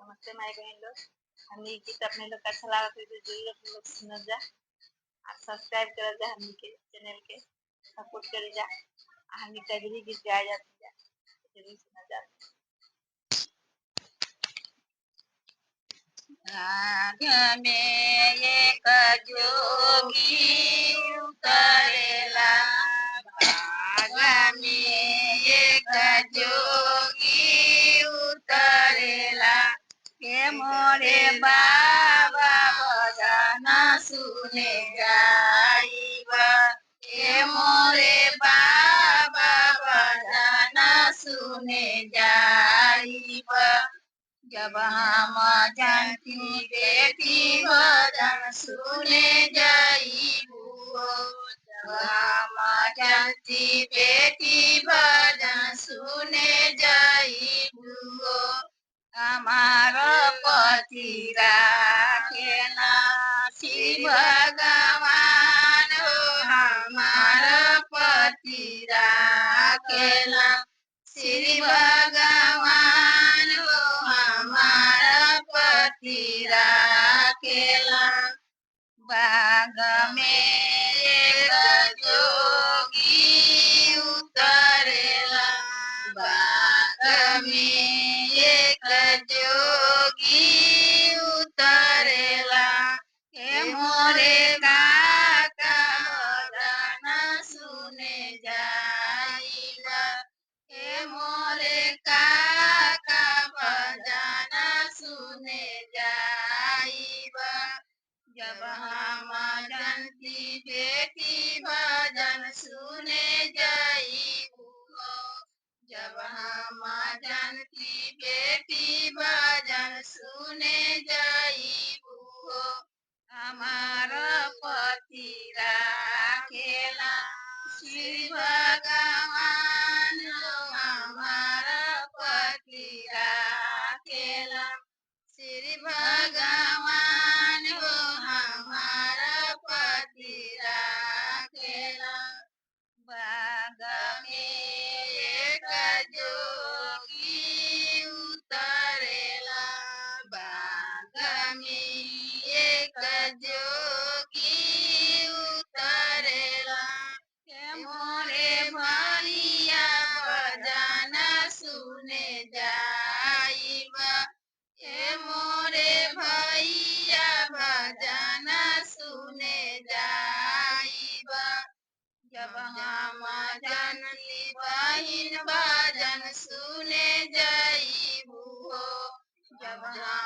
नमस्ते माई बहन लोग। हमनी गीत अपने लोग का अच्छा लगा तो जरूर अपने लोग सुन जा और सब्सक्राइब कर जा हमनी के चैनल के सपोर्ट कर जा। हमनी कजरी गीत गाए जाती जा जरूर सुना जा। राग में एक जोगी उतरेला, बाग में एक जोगी उतरेला, के मोरे बाबा भजन सुने जाइबा, के मोरे बाबा भजन सुने जाइबा। जब हम जानती बेटी भजन सुने जाइबू, जब हम जानती बेटी भजन सुने जाइबू, हमार पति राखेला शिव भगवान हो, हमार पति राखेला श्री भगवान हो, हमारा पति राखेला। बाग में एक जोगी उतरेला, बाग में एक जोगी उतरेला, के मोरे काका भजन सुने जाइबा, के मोरे काका भजन सुने जाइबा। जब हम जानती बेटी भजन सुने जाइबू, जब हम जानती बेटी भजन सुने जाइबू, हमार पति राखेला श्री भगवान हो, हमारा पति राखेला श्री भगवान हो, हमारा पति राखेला। बाग में एक जोगी उतरेला, बाग में एक जोगी उतरेला, के मोरे भैया भजन सुने जाइबा, के मोरे भैया भजन सुने जाइबा। जब हम जानती बहिन भजन सुने जाइबू, जब हम